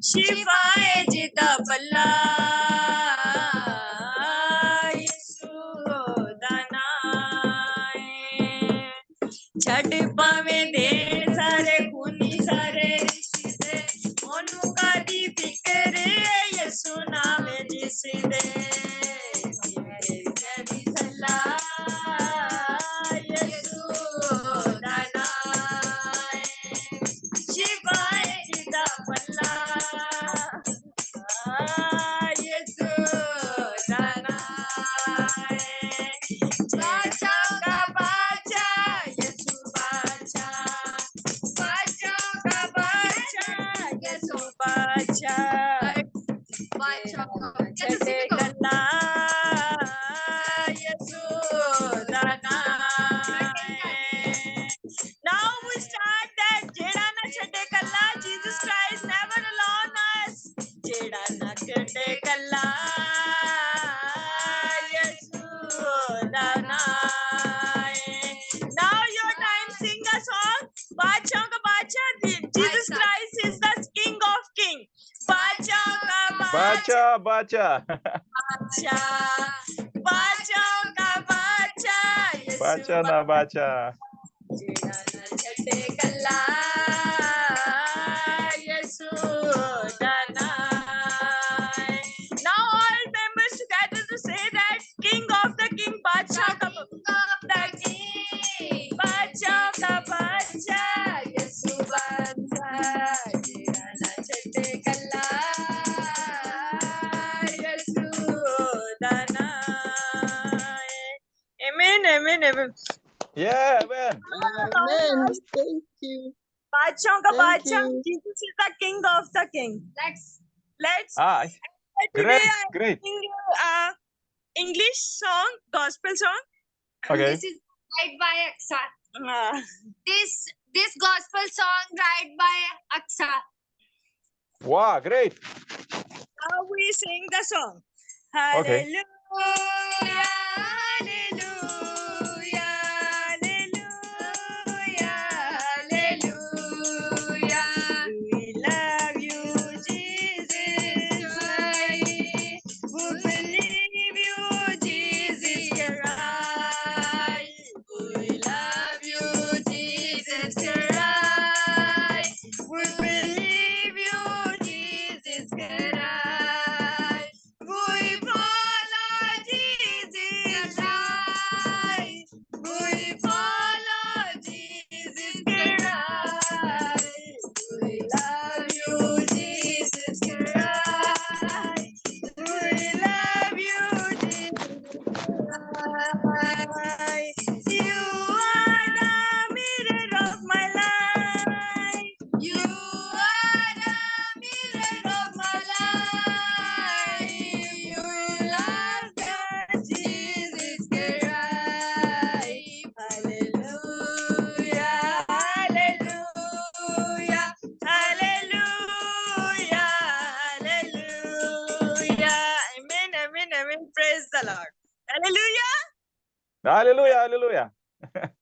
शिफाए जिदा बल्ला छड़ पावे दे सारे खूनी सारे रिश्ते ओनू कादी फिकर यसु नावे जिसदे कदी सला यसु दाना शिवाय जिदा बल्ला यसु दाना बाचा का बाचा यसु बाचा बाचा का बाचा यसु बाचा बाचा छठे कला यसु दाना now we start that jeda na chhade kalla Jesus Christ never alone us jeda na chhade kalla yesu dana now your time sing a song bacha ka bacha Jesus Christ is the king of king bacha ka bacha Bacha. bacha bacha ka bacha Bacha na bacha. jeda na chhade kalla yesu dana now all members together to say that king of the king bacha ka bacha ka bacha yesu bacha jeda na chhade kalla yesu dana amen amen amen Yeah, man. Amen. Thank you. Bachon ka Thank bacha. you. Jesus is the king of the king. Let's Great, today I great. sing English song, gospel song. Okay. This is right by Aksa. Uh, This gospel song right by Aksa. Wow, great. now we sing the song. Okay. Hallelujah, hallelujah, hallelujah, hallelujah. We love you, Jesus Christ. We believe you, Jesus Christ. We love you, Jesus Christ. We believe you, Jesus Christ. We follow Jesus Christ. We follow Jesus Christ. We love you, Jesus Christ. We love you, Jesus Christ. You are the mirror of my life. You are the mirror of my life. You love God, Jesus Christ. Hallelujah, hallelujah, hallelujah, hallelujah. Amen, amen, amen. Praise the Lord. Hallelujah. Hallelujah, hallelujah.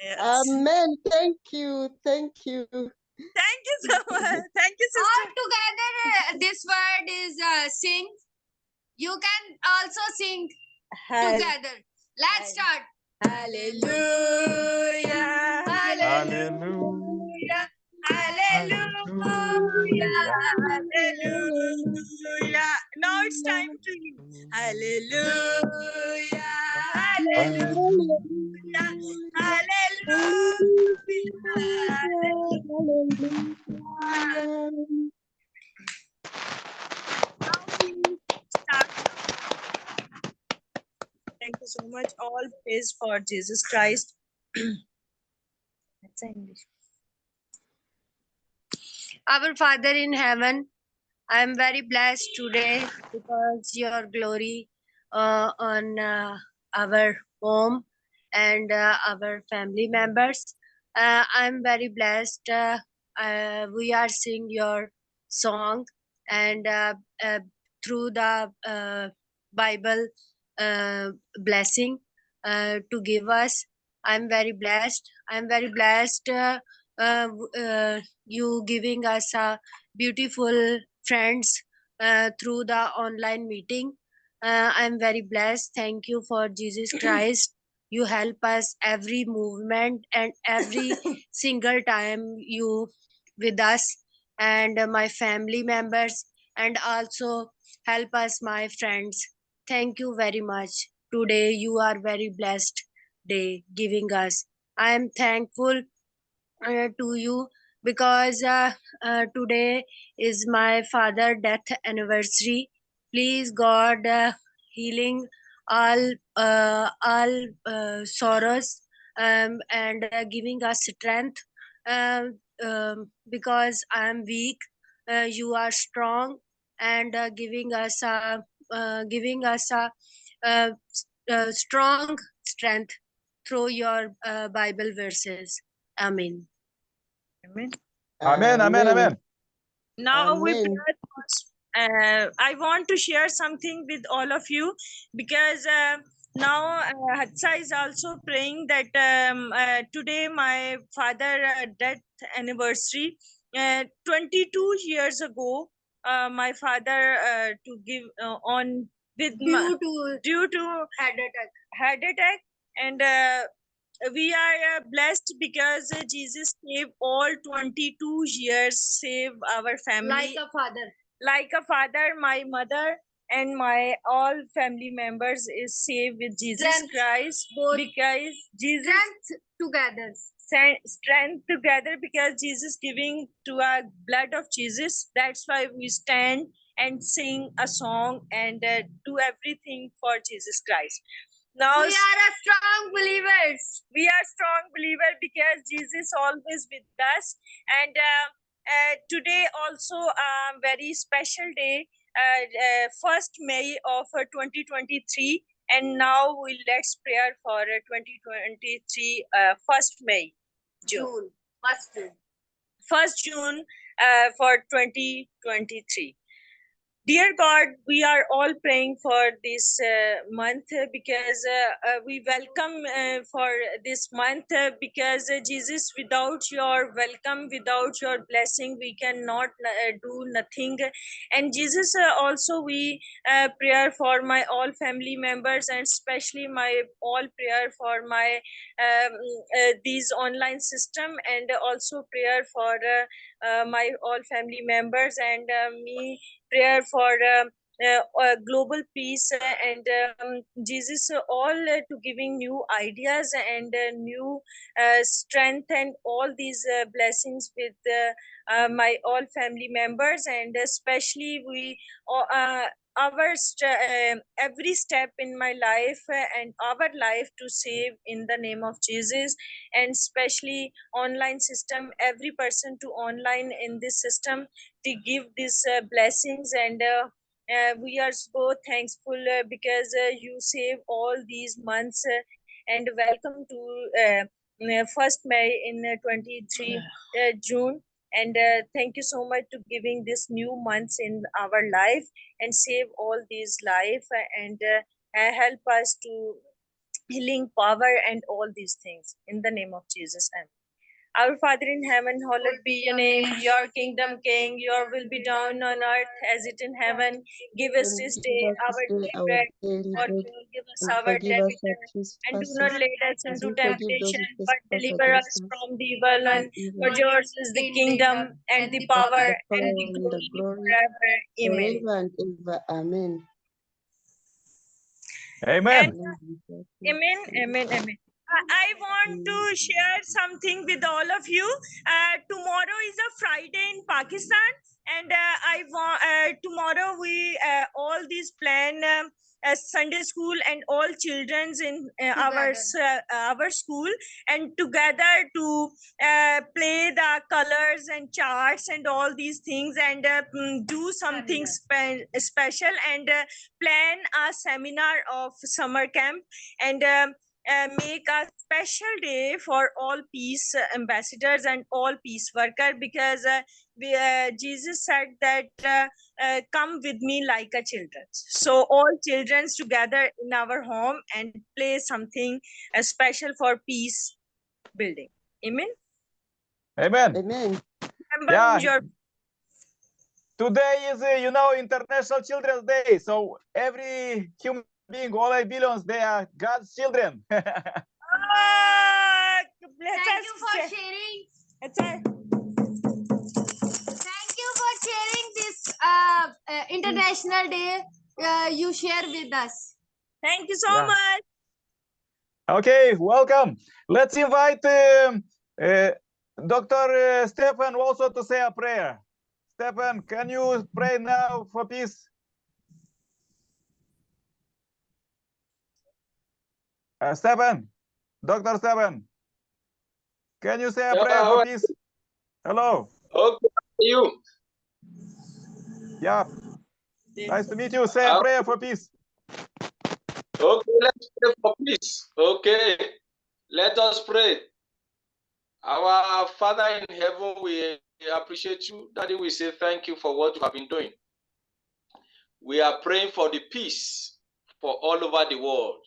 Yes. Amen. Thank you. Thank you. Thank you so much. Thank you, All sister. together, this word is sing. You can also sing together. Let's start. Hallelujah, hallelujah, hallelujah, hallelujah. Now it's time to you. Hallelujah, hallelujah, hallelujah. Now we start. Thank you so much. All praise for Jesus Christ. That's English. Our Father in heaven, I am very blessed today because your glory on our home and our family members. I am very blessed. We are singing your song and through the Bible blessing. to give us. I'm very blessed. I'm very blessed. You giving us beautiful friends through the online meeting. I'm very blessed. Thank you for Jesus Christ. You help us every movement and every single time you with us and my family members, and also help us my friends. Thank you very much. Today you are very blessed day giving us. I am thankful to you because today is my father death anniversary. Please God healing all sorrows and giving us strength because I am weak. You are strong and giving us a uh, strong strength through your Bible verses. Amen. Amen. Amen, amen, amen. Now we Amen. I want to share something with all of you because now Hatsa is also praying that today my father death anniversary. 22 years ago, my father to give on with due to heart attack, and we are blessed because Jesus saved all 22 years, save our family like a father. My mother and my all family members is saved with Jesus Christ because Jesus strength together because Jesus giving to our blood of Jesus. That's why we stand and sing a song and do everything for Jesus Christ. Now we are a strong believers. We are strong believers because Jesus always with us. And today also a very special day, 1st May of 2023. And now let's pray for 2023 1st May, June. 1st June for 2023. Dear God, we are all praying for this month because we welcome for this month because Jesus, without your welcome, without your blessing, we cannot do nothing. And Jesus, also we prayer for my all family members and especially my all prayer for my these online system, and also prayer for my all family members and me prayer for global peace and Jesus all to giving new ideas and new strength and all these blessings with my all family members, and especially we every step in my life and our life to save in the name of Jesus, and especially online system, every person to online in this system to give these blessings, and we are so thankful because you save all these months and welcome to 1st May in 23 June, and thank you so much to giving this new months in our life and save all these life and help us to healing power and all these things in the name of Jesus. Amen. Our Father in heaven, hallowed be your name. Your kingdom came, your will be done on earth as it in heaven. Give us this day our daily bread. Forgive us and our forgive debt, us our and do trespasses, not lead us as into we forgive those temptation, who but trespass deliver us against us. from the evil one. Evil, For yours is the kingdom and the power and the and the glory glory forever. Amen. forever and ever. Amen. Amen. Amen, amen, amen. I want to share something with all of you. Tomorrow is a Friday in Pakistan, and I want tomorrow we all these plan Sunday school and all childrens in our school, and together to play the colors and charts and all these things, and do something special and plan a seminar of summer camp, and make a special day for all peace ambassadors and all peace workers, because Jesus said that come with me like a children. So all children together in our home and play something special for peace building. Amen. Amen. Amen. Remember Yeah. your Today is, International Children's Day. So every human being, all 8 billions, they are God's children. Thank Thank you for sharing. Thank you for sharing this International Day you share with us. Thank you so Yeah. much. Okay, welcome. Let's invite Dr. Stefan also to say a prayer. Stefan, can you pray now for peace? Stefan, Dr. Stefan, can you say a prayer for peace? Hello. Okay, you. Yeah. Nice to meet you. Say a prayer for peace. Okay, let's pray for peace. Okay, let us pray. Our Father in heaven, we appreciate you. Daddy, we say thank you for what you have been doing. We are praying for the peace for all over the world.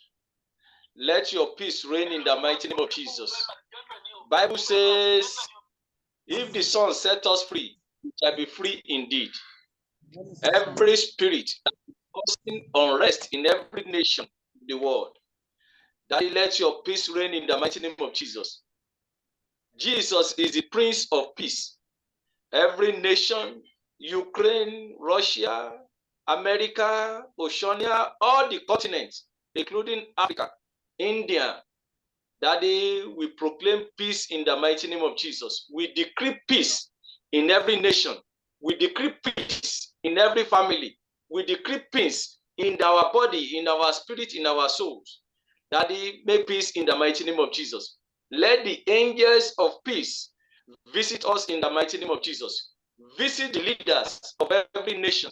Let your peace reign in the mighty name of Jesus. Bible says, if the Son set us free, we shall be free indeed. Every spirit that is causing unrest in every nation in the world, Daddy, let your peace reign in the mighty name of Jesus. Jesus is the Prince of Peace. Every nation, Ukraine, Russia, America, Oceania, all the continents, including Africa, India, Daddy, we proclaim peace in the mighty name of Jesus. We decree peace in every nation. We decree peace in every family. We decree peace in our body, in our spirit, in our souls. Daddy, make peace in the mighty name of Jesus. Let the angels of peace visit us in the mighty name of Jesus. Visit the leaders of every nation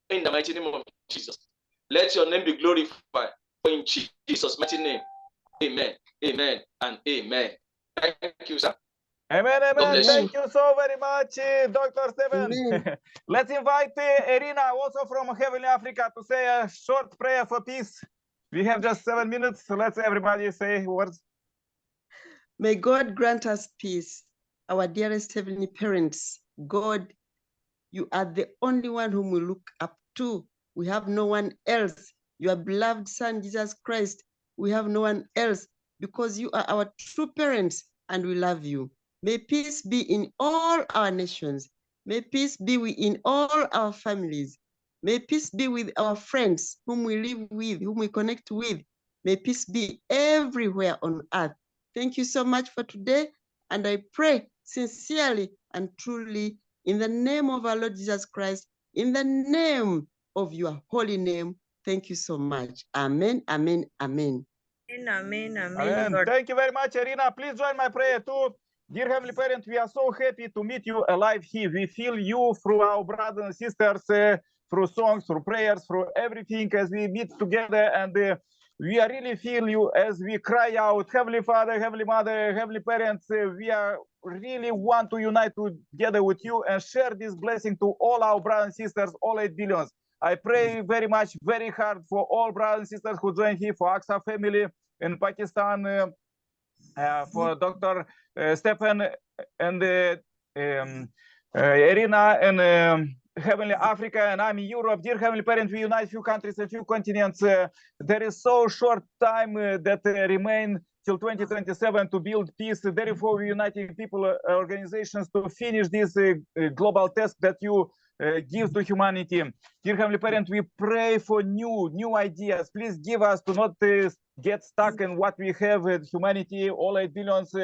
in the mighty name of Jesus. Let your name be glorified. For in Jesus' mighty name, amen, amen, and amen. Thank you, sir. Amen, amen. bless Thank you so very much, Dr. Stephen. Amen. Let's invite Irina, also from Heavenly Africa, to say a short prayer for peace. We have just 7 minutes, so let's everybody say words. May God grant us peace, our dearest heavenly parents. God, you are the only one whom we look up to. We have no one else. Your beloved Son, Jesus Christ, we have no one else, because you are our true parents and we love you. May peace be in all our nations. May peace be in all our families. May peace be with our friends whom we live with, whom we connect with. May peace be everywhere on earth. Thank you so much for today. And I pray sincerely and truly in the name of our Lord Jesus Christ, in the name of your holy name. Thank you so much. Amen, amen, amen. Amen, amen, Amen. God. Thank you very much, Irina. Please join my prayer too. Dear Heavenly Parent, we are so happy to meet you alive here. We feel you through our brothers and sisters, through songs, through prayers, through everything as we meet together. And we are really feel you as we cry out, Heavenly Father, Heavenly Mother, Heavenly Parents. We are really want to unite together with you and share this blessing to all our brothers and sisters, all 8 billions. I pray very much, very hard for all brothers and sisters who join here, for AXA family in Pakistan, for Dr. Stefan and Irina and Heavenly Africa, and I'm in Europe. Dear Heavenly Parent, we unite few countries and few continents. There is so short time that remain till 2027 to build peace. Therefore, we uniting people, organizations to finish this global task that you give to humanity. Dear Heavenly Parent, we pray for new ideas. Please give us to not get stuck in what we have with humanity, all 8 billions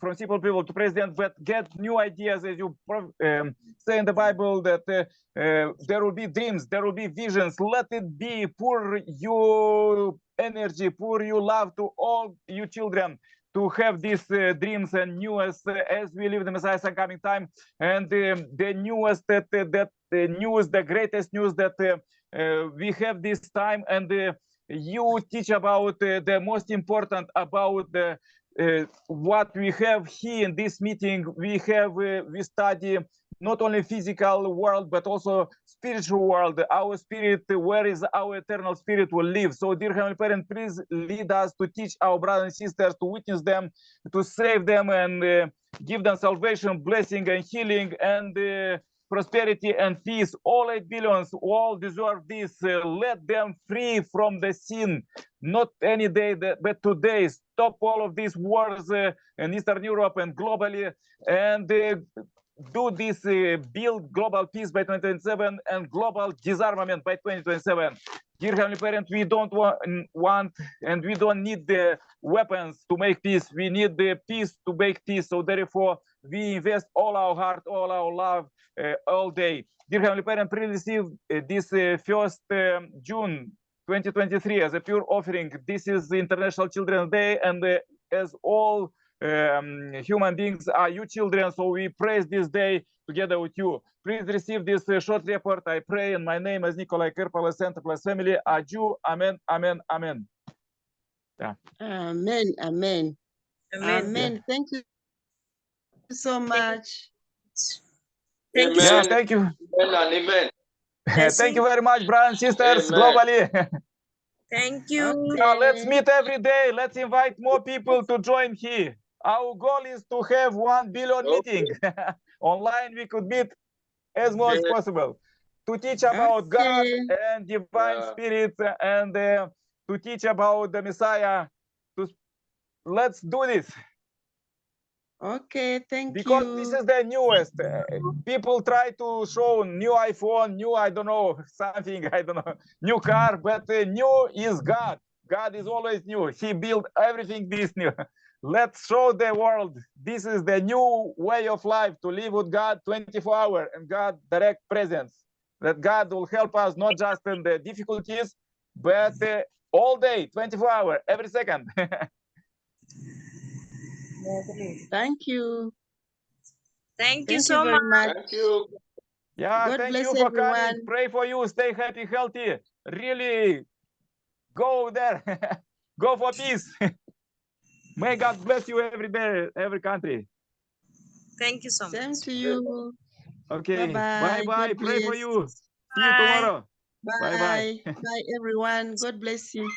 from simple people to president, but get new ideas, as you say in the Bible, that there will be dreams, there will be visions. Let it be. Pour your energy, pour your love to all you children to have these dreams and newest as we live the Messiah's coming time. And the newest the greatest news that we have this time, and you teach about the most important about the what we have here in this meeting. We study not only physical world but also spiritual world, our spirit, where is our eternal spirit will live. So dear Heavenly Parent, please lead us to teach our brothers and sisters, to witness them, to save them, and give them salvation, blessing and healing, and prosperity and peace. All 8 billions all deserve this. Let them free from the sin, not any day but today. Stop all of these wars in Eastern Europe and globally, and do this, build global peace by 2027 and global disarmament by 2027. Dear Heavenly Parent, we don't want and we don't need the weapons to make peace. We need the peace to make peace. So therefore, we invest all our heart, all our love, all day. Dear Heavenly Parent, please receive this 1st June 2023 as a pure offering. This is the International Children's Day, and as all human beings are you children, so we praise this day together with you. Please receive this short report. I pray in my name as Nikolai Kerpala, Center Plus Family. Adieu. Amen. Amen. Amen. Yeah. Amen. Amen. Amen. Amen. Yeah. Thank you so much. Thank you. Yeah, Amen. thank you. Amen and amen. Thank you very much, brothers and sisters, Amen. globally. Thank you. Okay. Now let's meet every day. Let's invite more people to join here. Our goal is to have 1 billion meeting. Online we could meet as much as possible to teach about God Okay. and divine spirit, and to teach about the Messiah. Let's do this. Okay, thank Because you. this is the newest. People try to show new iPhone, new, I don't know, something, I don't know, new car, but new is God. God is always new. He built everything this new. Let's show the world this is the new way of life, to live with God 24 hours and God direct presence. That God will help us not just in the difficulties, but all day, 24 hours, every second. Thank you. Thank you Thank so you very much. much. Thank you. Yeah, God thank bless you for everyone. coming. Pray for you. Stay happy, healthy. Really go there. Go for peace. May God bless you every day, every country. Thank you so Same much. to you. Okay. Bye-bye. Bye-bye. God Pray for bless. you. See you Bye. tomorrow. Bye-bye. Bye. Bye, everyone. God bless you.